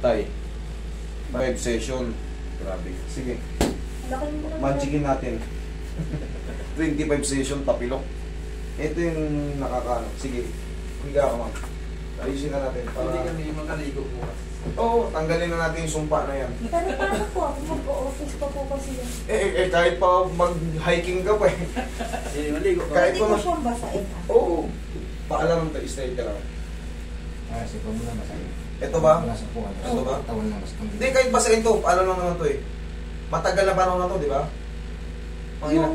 Tay. 5 session. Grabe. Sige. Laki mo na. Manchikin natin. 25 session, tapilok. Ito yung nakakaano. Sige. Higa ka, ma'am. Ayusin na natin. Hindi kami makaligo bukas. Oo, tanggalin na natin yung sumpa na yan. Pero paano po ako mag-o-office pa po kasi yan? Kahit pa mag-hiking ka pa eh. Maligo ka. Kahit Hindi pa ko ma- siyang basain. Oo. Paalam ng style ka lang. Kasi kung muna masakit. Ito ba? Wala sa puwan. Ito ba? Tawan lang masakit. Hindi, kahit basahin to. Paalam lang naman to eh. Matagal na panahon na to, di ba? Pangina.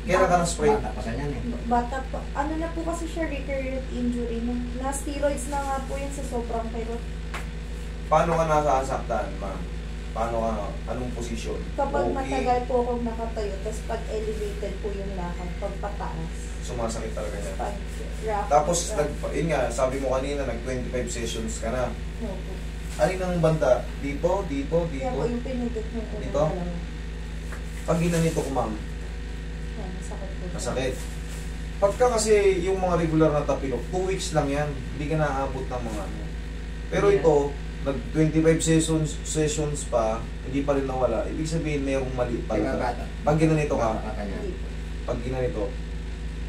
Kailan ka na-spray? Bata pa siya yan eh. Bata pa. Ano na po kasi siya, recurrent injury na. Na-steroids na nga po yun sa sobrang kirot. Paano ka nasasaktan, ma'am? Paano ka, anong posisyon? Kapag Okay. matagal po akong nakatayo, tapos pag elevated po yung lakad, pag pataas. Sumasakit talaga niya. Pag rough. Tapos, yun nga, sabi mo kanina, nag-25 sessions ka na. Opo. Alin ang banda? Dito, dito, Kaya po dito. yung pinigit mo po. Dito? Pag ginanito ko, ma'am, Yan, masakit po. masakit. Pagka kasi yung mga regular na tapilok, 2 weeks lang yan. Hindi ka naaabot ng mga ano. Pero Yeah. ito, nag-25 sessions pa, hindi pa rin nawala. Ibig sabihin, mayroong mali Kaya pala. bata. Pag ginanito ka, Bata ka niya. Hindi po. pag ginanito,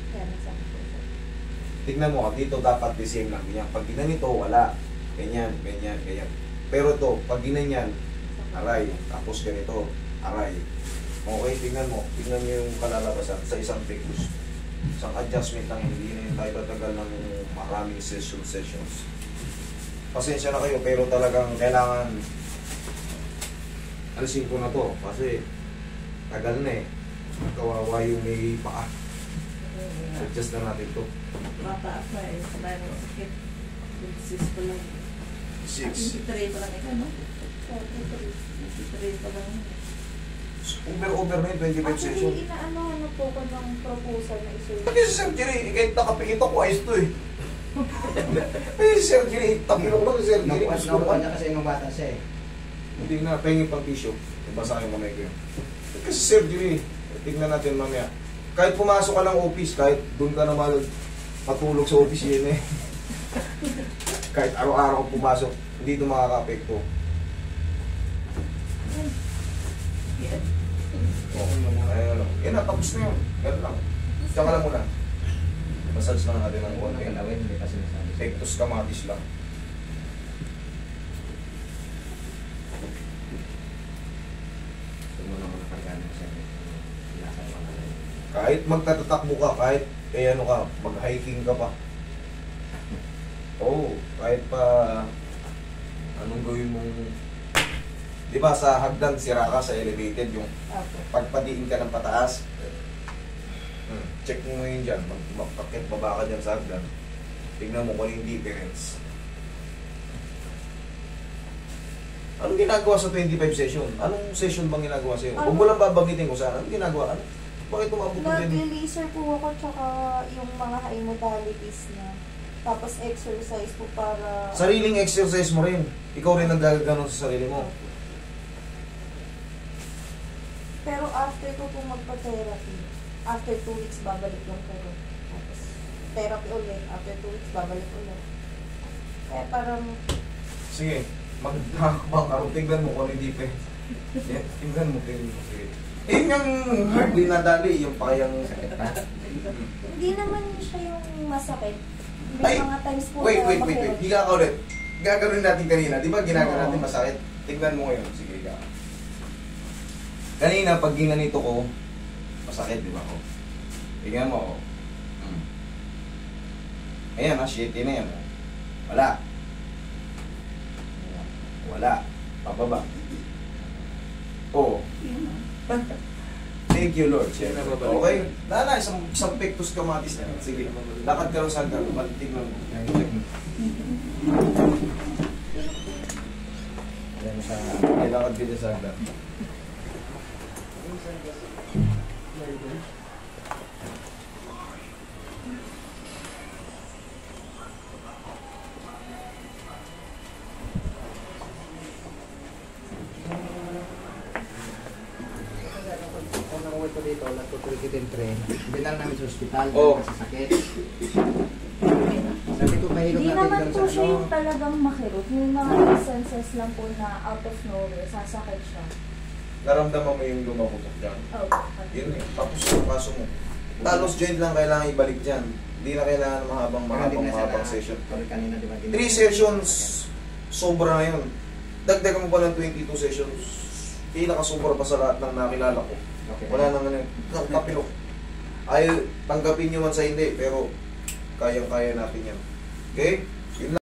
Kaya masakit po. tignan mo, dito dapat the same lang. Ganyan. Pag ginanito, wala. Ganyan, ganyan, ganyan. Pero ito, pag ginanyan, aray. Tapos ganito, aray. Okay, tignan mo. Tignan mo yung kalalabasan sa isang ficus. Isang adjustment lang, hindi na yung tayo tatagal ng maraming sessions. Pasensya na kayo, pero talagang kailangan alisin ko na to kasi tagal na eh. Kawawa yung may paa. Adjust na natin to. Bata pa eh, sabay mo sakit. 6 pa lang. 6. 23 pa lang ikaw, no? 43. 23 pa lang. Over na yung 25 session. Actually, inaano po ko ng proposal na isurgery. Pati sa surgery, kahit nakapikit ako, ayos to eh. Pati sa surgery, tapilok lang sa surgery. Nakuha niya kasi yung bata siya eh. Hindi na, pahingin pang tissue. Basa yung kamay ko yun. Kasi surgery, tignan natin mamaya. Kahit pumasok ka ng office, kahit doon ka naman matulog sa office yun eh. Kahit araw-araw kang pumasok, hindi ito makaka-apekto. Yeah. Ayun lang. Yan na, tapos na yun. Ganun lang. Tsaka lang muna. Massage lang natin ng konti. Galawin, hindi pa sinasabi. Pectus capitis lang. Gusto mo naman nakagana siya. Ilakay mo na lang. Kahit magtatatakbo ka, kahit ano ka, mag-hiking ka pa. Oo, kahit pa anong gawin mong... Di ba sa hagdan, sira ka sa elevated, yung Opo. pagpadiin ka ng pataas. Check mo ngayon dyan, magpakit baba ka dyan sa hagdan. Tignan mo kung ano yung difference. Anong ginagawa sa 25 session? Anong session bang ginagawa sa'yo? Huwag mo lang babanggitin ko saan. Anong ginagawa? Ano? Bakit umabot ng ganyan? Nag-laser po ako tsaka yung mga high modalities niya. Tapos exercise po para... Sariling exercise mo rin. Ikaw rin nagagano'n sa sarili mo. Pero after ko po magpa-therapy, after 2 weeks babalik lang po. Tapos therapy ulit, after 2 weeks babalik ulit. Kaya parang... Sige, magkakabang araw. Tignan mo kung ano yung difference. Yeah, tignan mo, tignan mo. Sige. Yun yung hardly nadali, yung pakayang... Sakit pa. Hindi naman siya yung masakit. May Ay, mga times po wait. mahirap. Higa ka ulit. Gagawin natin kanina. Di ba ginagawa natin masakit? Tignan mo ngayon. Sige, higa ka. Kanina, pag ginanito ko, masakit, di ba ko? Tignan mo, oh. Ayan, shitty na yan. Wala. Wala. Pababa. Oo. Thank you, Lord. Siya na babalik. Okay? Lala, isang pectus capitis na. Sige, lakad ka lang sa hanggang. Tignan mo. Ayan sa... Ay, lakad ka dyan sa hanggang. Kung nakuha ko dito, natutulikitin tren. Binala namin sa ospital. Oh. Kasi sakit. Sabi ko, mahigop Hindi natin naman doon po sa siya ano. yung talagang makirot. Yung mga instances lang po na out of nowhere, sasakit siya. Naramdaman mo yung lumakutok dyan. Oh, Yun eh. Tapos yung kaso mo. Talos joint lang kailangan ibalik dyan. Hindi na kailangan ng mahabang session. Kanina, di ba? 3 sessions, sobra na yun. Dagdagan mo pa ng 22 sessions. Pinakasobra pa sa lahat ng nakilala ko. Okay. Wala nang ano, kapilok. Ay, tanggapin nyo man sa hindi, pero kayang-kaya natin yan. Okay? Yun lang.